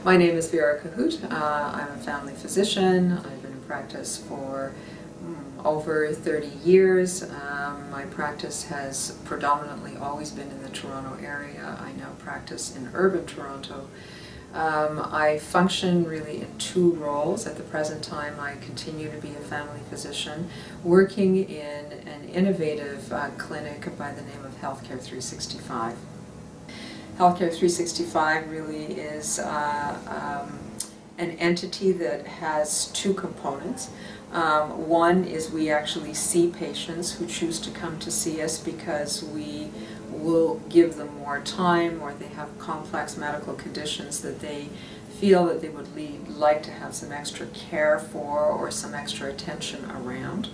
My name is Vera Kohut. I'm a family physician. I've been in practice for over 30 years. My practice has predominantly always been in the Toronto area. I now practice in urban Toronto. I function really in two roles. At the present time, I continue to be a family physician working in an innovative clinic by the name of Healthcare 365. Healthcare 365 really is an entity that has two components. One is we actually see patients who choose to come to see us because we will give them more time, or they have complex medical conditions that they feel that they would like to have some extra care for or some extra attention around.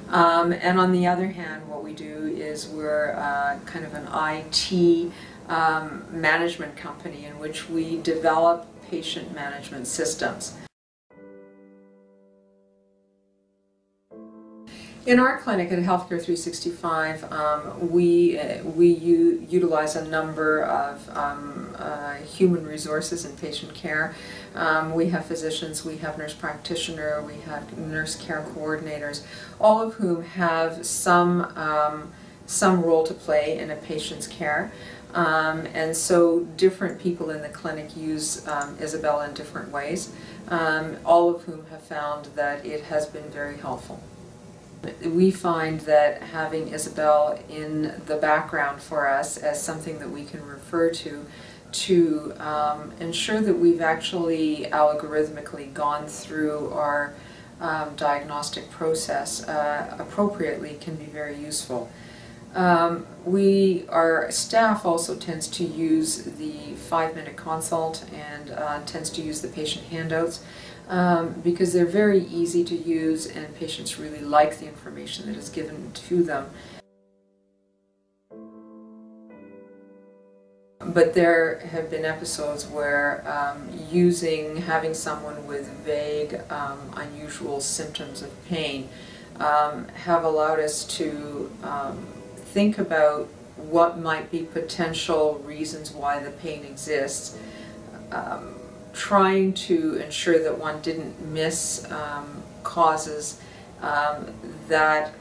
And on the other hand, what we do is we're kind of an IT management company in which we develop patient management systems. In our clinic at Healthcare 365, we utilize a number of human resources in patient care. We have physicians, we have nurse practitioner, we have nurse care coordinators, all of whom have some role to play in a patient's care. And so different people in the clinic use Isabel in different ways, all of whom have found that it has been very helpful. We find that having Isabel in the background for us as something that we can refer to ensure that we've actually algorithmically gone through our diagnostic process appropriately can be very useful. Our staff also tends to use the 5-minute consult and tends to use the patient handouts because they're very easy to use and patients really like the information that is given to them. But there have been episodes where having someone with vague, unusual symptoms of pain have allowed us to think about what might be potential reasons why the pain exists, trying to ensure that one didn't miss causes that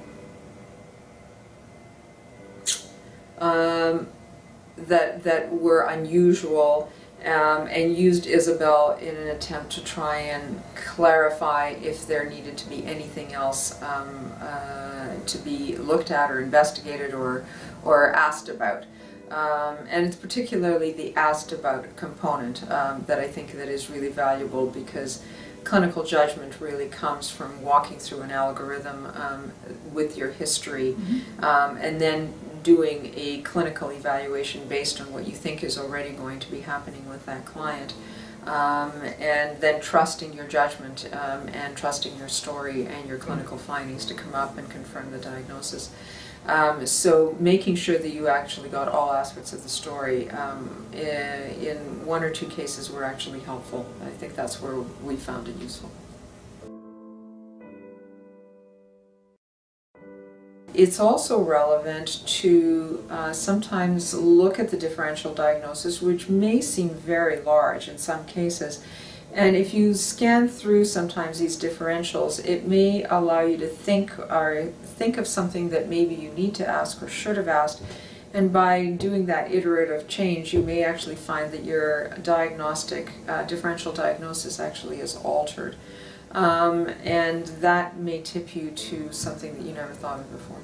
were unusual, and used Isabel in an attempt to try and clarify if there needed to be anything else to be looked at or investigated or asked about. And it's particularly the asked about component that I think that is really valuable, because clinical judgment really comes from walking through an algorithm with your history, and then doing a clinical evaluation based on what you think is already going to be happening with that client, and then trusting your judgment and trusting your story and your clinical findings to come up and confirm the diagnosis. So making sure that you actually got all aspects of the story in one or two cases were actually helpful. I think that's where we found it useful. It's also relevant to sometimes look at the differential diagnosis, which may seem very large in some cases. And if you scan through sometimes these differentials, it may allow you to think of something that maybe you need to ask or should have asked. And by doing that iterative change, you may actually find that your differential diagnosis actually is altered. And that may tip you to something that you never thought of before.